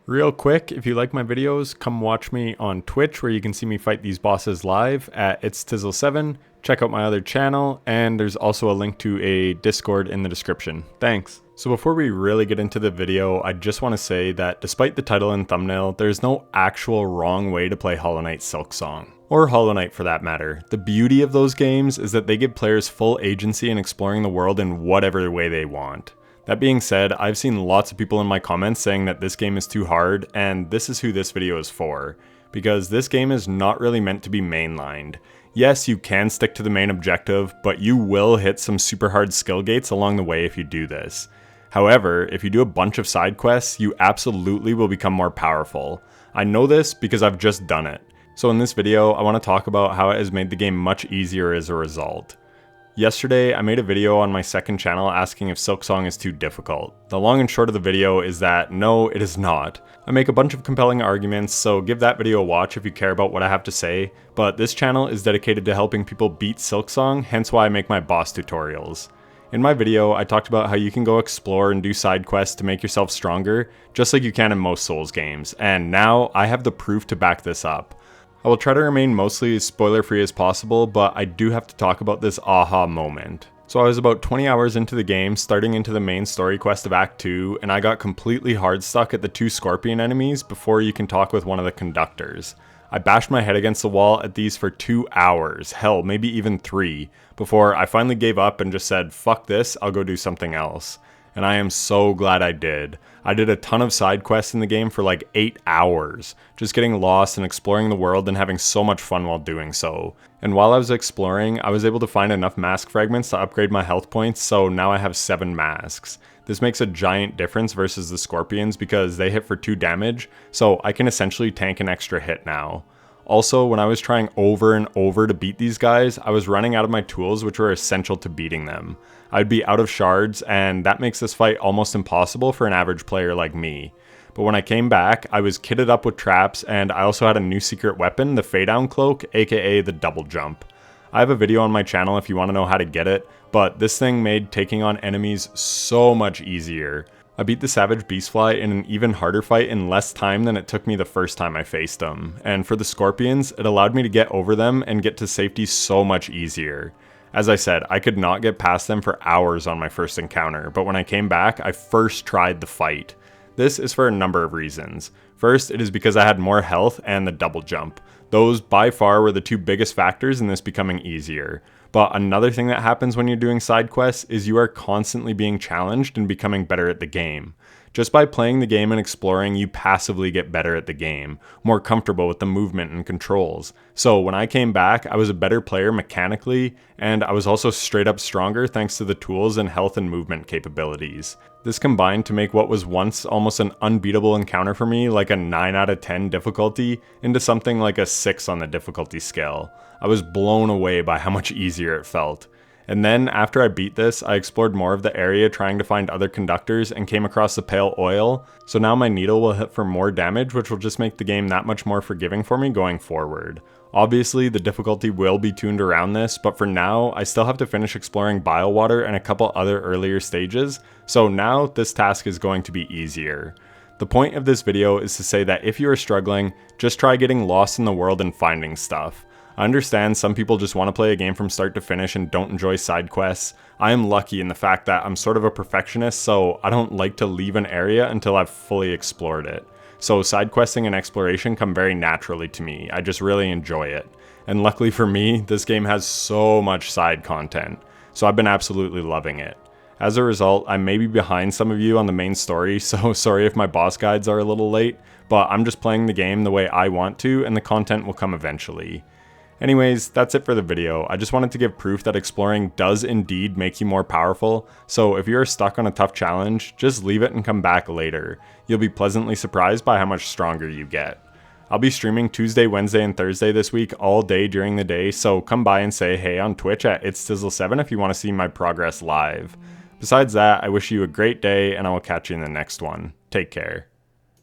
Real quick, if you like my videos, come watch me on Twitch where you can see me fight these bosses live at itstizzle7. Check out my other channel, and there's also a link to a Discord in the description. Thanks. So before we really get into the video, I just want to say that despite the title and thumbnail, there's no actual wrong way to play Hollow Knight Silksong. Or Hollow Knight for that matter. The beauty of those games is that they give players full agency in exploring the world in whatever way they want. That being said, I've seen lots of people in my comments saying that this game is too hard, and this is who this video is for. Because this game is not really meant to be mainlined. Yes, you can stick to the main objective, but you will hit some super hard skill gates along the way if you do this. However, if you do a bunch of side quests, you absolutely will become more powerful. I know this because I've just done it. So in this video, I want to talk about how it has made the game much easier as a result. Yesterday, I made a video on my second channel asking if Silksong is too difficult. The long and short of the video is that no, it is not. I make a bunch of compelling arguments, so give that video a watch if you care about what I have to say, but this channel is dedicated to helping people beat Silksong, hence why I make my boss tutorials. In my video, I talked about how you can go explore and do side quests to make yourself stronger, just like you can in most Souls games, and now I have the proof to back this up. I will try to remain mostly as spoiler free as possible, but I do have to talk about this aha moment. So I was about 20 hours into the game, starting into the main story quest of Act 2, and I got completely hard stuck at the 2 scorpion enemies before you can talk with one of the conductors. I bashed my head against the wall at these for 2 hours, hell, maybe even 3, before I finally gave up and just said, fuck this, I'll go do something else. And I am so glad I did. I did a ton of side quests in the game for like 8 hours, just getting lost and exploring the world and having so much fun while doing so. And while I was exploring, I was able to find enough mask fragments to upgrade my health points, so now I have 7 masks. This makes a giant difference versus the scorpions because they hit for 2 damage, so I can essentially tank an extra hit now. Also, when I was trying over and over to beat these guys, I was running out of my tools which were essential to beating them. I'd be out of shards, and that makes this fight almost impossible for an average player like me. But when I came back, I was kitted up with traps, and I also had a new secret weapon, the Fade Down Cloak, aka the Double Jump. I have a video on my channel if you want to know how to get it, but this thing made taking on enemies so much easier. I beat the Savage Beastfly in an even harder fight in less time than it took me the first time I faced them, and for the Scorpions, it allowed me to get over them and get to safety so much easier. As I said, I could not get past them for hours on my first encounter, but when I came back, I first tried the fight. This is for a number of reasons. First, it is because I had more health and the double jump. Those by far were the 2 biggest factors in this becoming easier. But another thing that happens when you're doing side quests is you are constantly being challenged and becoming better at the game. Just by playing the game and exploring, you passively get better at the game, more comfortable with the movement and controls. So when I came back, I was a better player mechanically, and I was also straight up stronger thanks to the tools and health and movement capabilities. This combined to make what was once almost an unbeatable encounter for me, like a 9 out of 10 difficulty, into something like a 6 on the difficulty scale. I was blown away by how much easier it felt. And then, after I beat this, I explored more of the area trying to find other conductors and came across the Pale Oil, so now my needle will hit for more damage, which will just make the game that much more forgiving for me going forward. Obviously, the difficulty will be tuned around this, but for now, I still have to finish exploring Bile Water and a couple other earlier stages, so now this task is going to be easier. The point of this video is to say that if you are struggling, just try getting lost in the world and finding stuff. I understand some people just want to play a game from start to finish and don't enjoy side quests. I am lucky in the fact that I'm sort of a perfectionist, so I don't like to leave an area until I've fully explored it. So side questing and exploration come very naturally to me. I just really enjoy it. And luckily for me, this game has so much side content, so I've been absolutely loving it. As a result, I may be behind some of you on the main story, so sorry if my boss guides are a little late, but I'm just playing the game the way I want to, and the content will come eventually. Anyways, that's it for the video. I just wanted to give proof that exploring does indeed make you more powerful, so if you're stuck on a tough challenge, just leave it and come back later. You'll be pleasantly surprised by how much stronger you get. I'll be streaming Tuesday, Wednesday, and Thursday this week all day during the day, so come by and say hey on Twitch at itstizzle7 if you want to see my progress live. Besides that, I wish you a great day, and I will catch you in the next one. Take care.